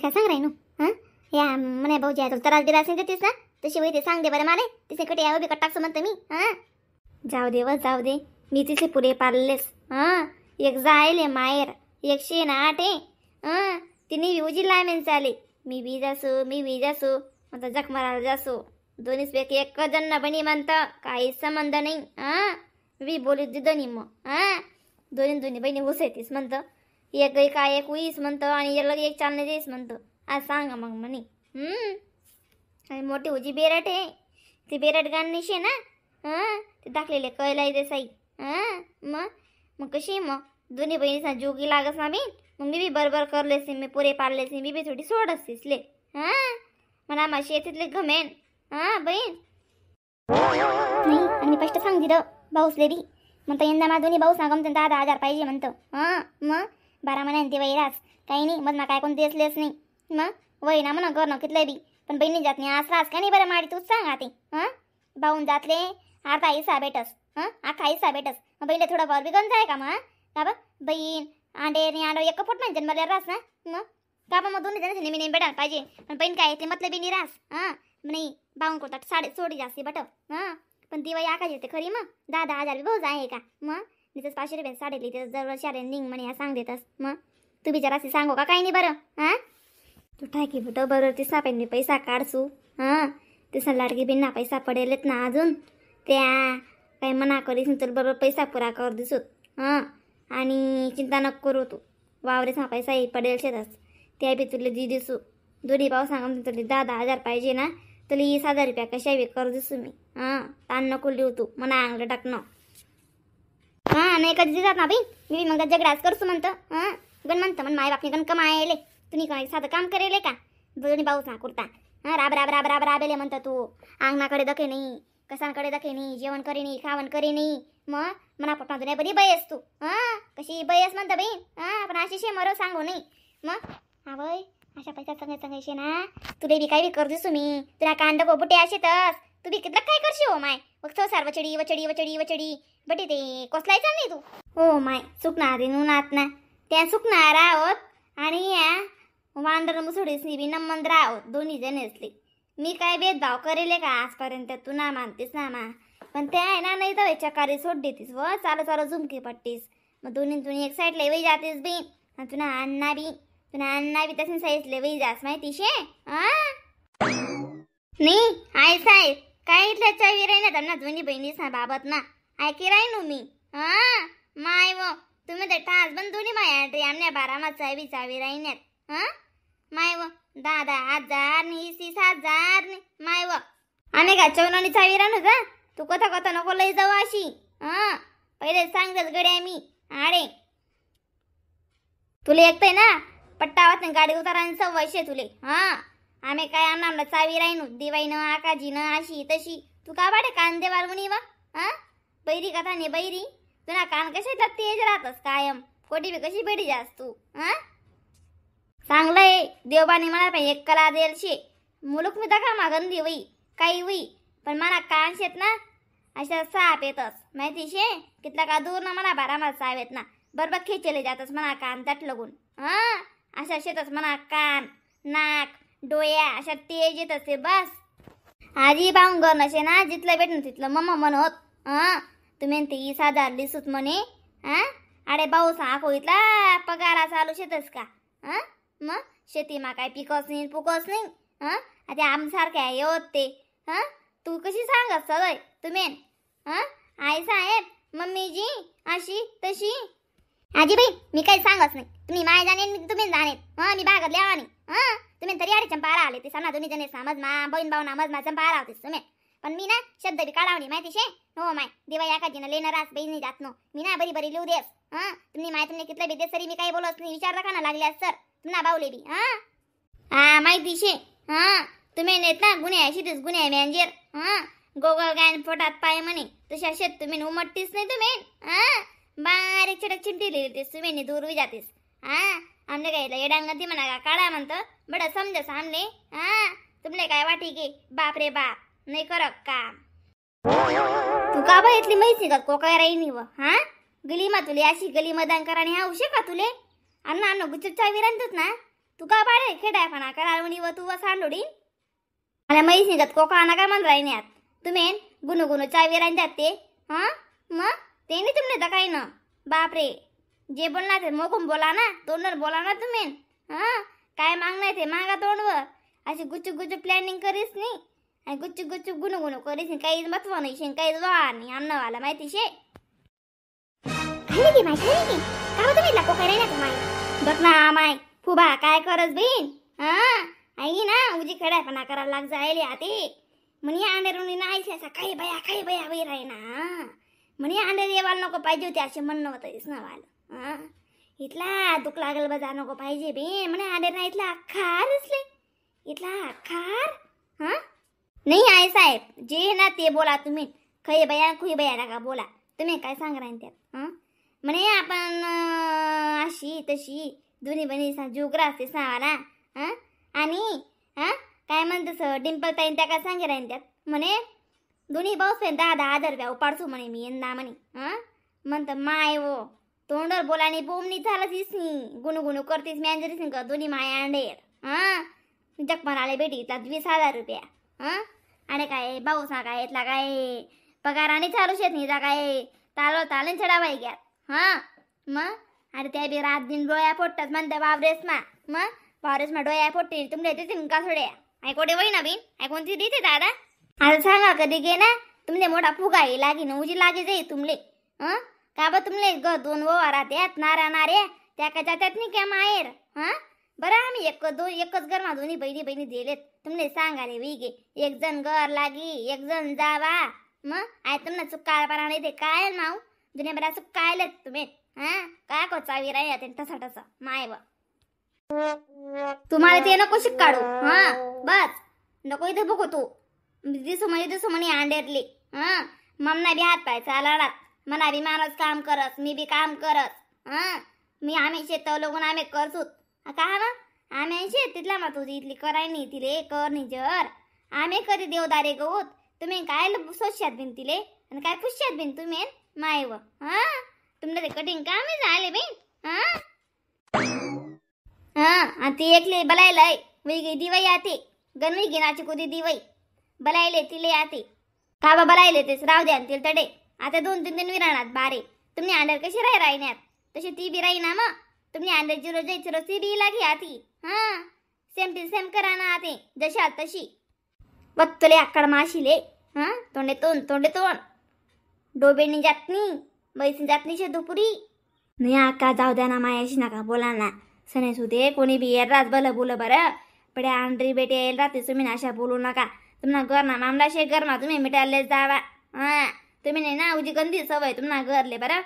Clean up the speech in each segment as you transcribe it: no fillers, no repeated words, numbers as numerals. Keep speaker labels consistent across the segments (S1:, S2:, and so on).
S1: काय सांग राही हां या म्हणे भाऊजी आहे त्रास दिला देतीस ना तशी वही ते सांग दे बरं मला तिथे कटे यावं बी टाकसं म्हणतं मी हां जाऊ दे व जाऊ दे मी तिचे पुरे पाळलेस हां एक जायले माहेर 108 आहे हां तिने उजीला मेन चाले मी बी जासू आता जख मारायला जासू दोन्हीपैकी एक जण बनी म्हणतं काही संबंध नाही हां मी बोलू दिदं नाही मग हां दोन्ही बहिणी हुसेतीस म्हणतं एक गई काय एक उईस म्हणतं आणि एक चालणे देईस म्हणतं आज सांगा मग म्हणे आणि मोठी उजी बेरट आहे ती बेरट गाणीशी ना हां ते दाखलेले कळलाई देसाई हां मग कशी मग दोन्ही बहिणीचा जोगी लागस ना मी मग मी बी बरोबर करलेस मी पुरे पाळलेस मी बी थोडी सोडस दिसले हां मला माझी शेतीतले घमेन हां बहीण नाही आणि स्पष्ट सांग दिलं भाऊसले बी म्हणतं यंदा मा दोन्ही भाऊ सांगा म्हणतं 10,000 पाहिजे म्हणतं हां मग 12 महिन्यांनी ते वैरास काही नाही मग ना काय कोणते असलेच नाही मग वय ना म्हणा करणं कितलं बी पण बहिणी जात नाही आज रास का नाही बरं माडी तूच सांग आते हां भाऊन जातले अर्धा हिस्सा भेटस हां अख्खा हिस्सा भेटस मग बहिणी थोडं फार बिगन जाय का मग का बा बहीण आंडे एक पोट नाही जन्मल्या रास ना मग का मग दोन्ही जण नेहमी नेहमी भेटायला पाहिजे पण बहीण काय ते मतलब बी रास हां नाही भाऊन कोणता सोडी जास्ती बट हां पण ती वय आकाश येते खरी मग 10,000 भाऊ आहे का मग तिथंच 500 रुपये साडे लिहिते दरवर्षी निघ म्हणे सांग देतस मग तू बिचाराशी सांगू का काही नाही बरं हां तू ठाकी बुट बरोबर तिसा पेन पैसा काढसू हां तिसा लाडकी बिन्ना पैसा पडेलच ना अजून त्या काही मना करीस तर बरोबर पैसा पुरा कर दिसत हां आणि चिंता नको करू तू वावरेचा पैसाही पडेल शेतच त्या बी तुला दी दिसू दोन्ही भाऊ सांगा तुला 10,000 पाहिजे ना तुला 20,000 रुपया कशा बी कर दिसू मी हां ताण नको लिहू तू मना अंगलं टाकणं हां नाही कधी जात ना बाई मी मग झगडाच करसू म्हणतं हां गण म्हणतं मग माय बापने गण कमायले तुम्ही काय साधं काम करेले का दोन्ही भाऊच ना कुर्ता हां राब राबेले म्हणतं तू अंगणाकडे दखे नाही कसांकडे दखे नाही जेवण करे नाही खावण करे नाही मग मना पटना तुला बरी बयस तू हां कशी बयस म्हणतं बाई हां पण अशी शे मरो सांगू नाही मग हा वय अशा पैसा सांगायचे ना तुला बी काय बी कर दिसू मी तुला कांड बोबुटे असे तस तू बी कितलं काय करशी हो माय फक्त सार वचडी बटे ते कोसलायचं नाही तू हो माय सुकणार उन्हात ना त्या सुकणार आहोत आणि या वांडर मुसडीसनी बी नमंद आहोत दोन्ही जण असले मी काय भेदभाव करेले का आजपर्यंत तू ना मानतेस ना मा पण त्या आहे ना नाही तर चकारी सोड देतीस व चालू झुमकी पट्टीस मग दोन्ही एक साईडला वही जातेस बी आणि तुला अन्ना बी तसं साईडला वही जास माहिती शे नाही आय साहेब काय इथल्या चावी राही ना त्यांना दोन्ही बहिणीस बाबत ना ऐकी राही नु मी हां माय व तुम्ही तर ठास पण दोन्ही माया आमने 12 चावी राहीण्यात हां माय व 10,000 नाही 30,000 माय व आम्ही का चौनानी चावी राहू का तू कथा नको लई जाऊ अशी हां पहिले सांगतच गड्या मी आडे तुले एकतंय ना पट्टावात गाडी उताराने सव्वाशे तुले हां आम्ही काय आम्हाला चावी राहीन दिवाईनं आकाजीनं अशी तशी तू का बाडे कान देवाल म्हणी वा हां बैरी कथा ने बैरी तुला कान कशा तेज राहतस कायम कोटी बी कशी बेडी जास तू हां चांगलंय देवबाने मला पण एक कला देल शे मुलुक मी दखा मागन देवई काही वई पण मला कान शेत ना अशा साप येतस माहिती शे कितला का दूर ना मला 12 सावेत ना बरोबर खेचले जातस मला कान तट लगून हां अशा शेतच मला कान नाक डोया अशा तेज येत असते बस आजी पाहून गर नसे ना जिथलं भेटणं तिथलं मम्मा म्हणत हां तुम्ही 30,000 दिसूत म्हणे हां अरे भाऊ सांगो इथला पगारा चालू शेतच का हां मग शेती मा काय पिकच नाही पुकच नाही हां आता आमसारखे आहे होत ते हां तू कशी सांगत सगळे तुम्ही हां आई साहेब मम्मीजी अशी तशी आजीबाई मी काही सांगत नाही तुम्ही माय जाणे तुम्ही जाणे हां मी बागत लेवानी हां तुम्ही तरी अडे चंपारा आले ते सांगा दोन्ही जणे समज मा बहीण भाऊ नामज मा चंपारा होतीस तुम्ही पण मी ना शब्द बी काढावणी माहिती शे हो माय दिवाळी एखादीनं लेणं रास बहिणी जात नो मी ना बरी लिहू देस हां तुम्ही माय तुम्ही कितलं बेदेस सरी मी काही बोलत नाही विचारला का ना लागल्यास सर तुम्हाला बावले बी हां माहिती शे हां तुम्ही नेत ना गुन्हे आहे शितीस गुन्हे आहे मॅनेजर हां गोगल गायन पोटात पाय म्हणे तशा शेत तुम्ही उमटतीस नाही तुम्ही हां बारीक चटक चिमटी लिहितेस तुम्ही दूर बी जातेस हां आमले काय येडांगती म्हणा का काढा म्हणतं बडं समजा सामने हां तुमले काय वाटी गे बाप रे बाप नाही करक काम तू का बा इथली माहिती का कोकाय राही व हां गली मा तुले अशी गली मदान कराने हा उशे का तुले अन्न गुच्चूच्या विरांतूत ना तू का पाडे खेडायपणा करा म्हणी व तू व सांडोडी मला मैस निघत कोकाना काय म्हण राहिन्यात तुम्ही गुनु गुनु चावी राहतात ते हा मग ते नाही तुमने तर काही ना बापरे जे बोलणार ते मोकून बोला ना तोंडवर बोला ना तुम्ही हा काय मागणार ते मागा तोंडवर अशी गुच्चू गुच्चू प्लॅनिंग करीस नाही आणि गुच्चू गुच्चू गुनु गुनु करीस नाही काहीच महत्व नाही शे काहीच वा नाही अन्नवाला माहिती शे खाली माहिती नाही का तुम्ही ला कोकाय नाही ना तुम्हाला बघ ना माय फुबा काय करस बीन हा आई ना उजी खेडायपणा करायला लाग जायले आते म्हणे अंडेरुनी नाही असा काही बया बाई राही ना म्हणे अंडे येवायला नको पाहिजे होते असे म्हणणं होतं दिसणं हा इथला दुख लागल बजा नको पाहिजे बे म्हणे अंडे ना इथला खार असले इथला खार हा नाही आहे साहेब जे ना ते बोला तुम्ही खुई बया नका बोला तुम्ही काय सांग राहीन त्यात हा म्हणे आपण अशी तशी दोन्ही बहिणी जुगरा असते सावाला हा आणि हा काय म्हणतस डिंपल ताईन त्या काय सांगे राहीन त्यात म्हणे दोन्ही भाऊस 10,000 रुपया उपाडतो म्हणे मी यंदा म्हणे हा म्हणत माय वो तोंडवर बोलाने बोमणी झालं दिसनी गुणू करतेस मॅनेजर का दोन्ही माया अंडेर हा जगमन आले बेटी इथला 20,000 रुपया हा आणि काय भाऊ सांगा काय इथला काय पगाराने चालू शेत नाही काय तालन चढावा घ्या हा मग अरे त्या बी रात दिन डोळ्या फोडतात म्हणते मग वावरेसमा डोळ्या फोडते तुमच्या देते का थोड्या ऐकोटे वय ना बिन ऐकून ती देते दादा आता सांगा कधी गे ना तुमले मोठा फुगा ये लागी ना उजी लागे जाई तुमले का बा तुमले दोन ववा राहत्यात नाऱ्या त्या का जात्यात नाही क्या माहेर हा बरं आम्ही एकच घरमा दोन्ही बहिणी दिलेत तुमले सांगा रे विगे एक जण घर लागी एक जण जावा मग आय तुमना चुकाळपणा नाही ते काय नाव दुनिया बरा चुकायलेत तुम्ही हा काय को चावी राही तसा माय बा तुम्हाला ते नको शिकाडू हा बस नको इथे बघू तू दिसू म्हणे अंडेरली हा ममना बी हात पाय चालाडात मना बी माणूस काम करत मी बी काम करत हा मी आम्ही शेत लोगून आम्ही करसूत का ना आम्ही शेत तिथला मा तुझी इथली कराय नाही तिले कर नाही जर आम्ही कधी देवदारे गऊत तुम्ही काय सोशात बिन तिले आणि काय पुष्यात बिन तुम्ही माय व हा तुमने ते कटिंग कामी झाले बिन हा ती एकले बलायलय वेगळी दिवाई आते गणवी गिनाची कुदी दिवाई बलायले तिले आते का बा बलायले तेच राव द्या तिल तडे आता 2-3 दिन विराणात बारे तुम्ही अंडर कशी राहिण्यात तशी ती बी राही ना मग तुम्ही अंडर 0 ती बी लागी आती हा सेम करा ना आते जशा तशी वत्तले अक्कड माशिले हा तोंडे तोंड डोबेनी जातनी बैसी जातनी शे दुपुरी नाही आका जाऊ द्या ना मायाशी नका बोला ना सने सुदे कोणी बी रात बोल बरं पड्या अंड्री बेटे येईल राहते तुम्ही अशा बोलू नका तुम्हाला घर ना मामला शे घर ना तुम्ही मिटायला जावा हा तुम्ही नाही ना उजी गंदी सवय तुम्हाला घरले बरं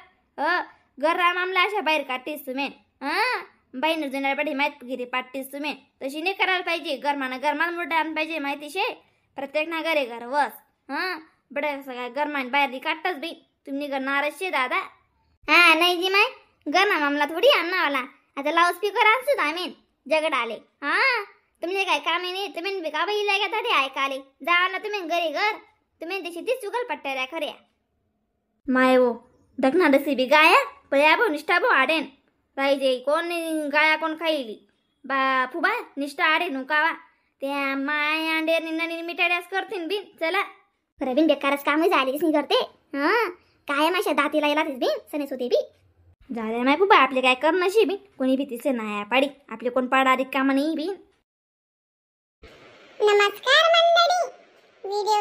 S1: घर मामला अशा बाहेर काढतेस तुम्ही हा बाईन जुन्या पाठी माहितगिरी पाठतेस तुम्ही तशी नाही करायला पाहिजे गरमान मोठं आण पाहिजे माहिती शे प्रत्येक ना घरे घर वस हा बड्या सगळ्या गरमान बाहेर काढताच बाई तुम्ही करणारच शे दादा हा नाही जी माय गरणा मामला थोडी आणणावाला आता लाऊड स्पीकर आणसुत आम्ही जगड आले हा तुमने काय कामे नाही तुम्ही बी का बाई लागा ताडे ऐकाले जावा ना तुम्ही घरी घर तुम्ही तशी ती चुगल पट्ट्या खऱ्या माय वो दखना दसी बी गाया पया भो निष्ठा भो आडेन राईजे कोण गाया कोण खाईली बा फुबा निष्ठा आडे नुकावा त्या माय अंडे निन्ना मिठाड्यास करतीन बिन चला खरं बिन बेकारच काम झाली कशी करते हा काय माशा दातीला येला बिन सनेस होते बी झाले माय फुबा आपले काय कर नशी बिन कोणी बी तिचे नाही पाडी आपले कोण पाडा अधिक काम नाही बिन
S2: नमस्कार मंडळी व्हिडिओ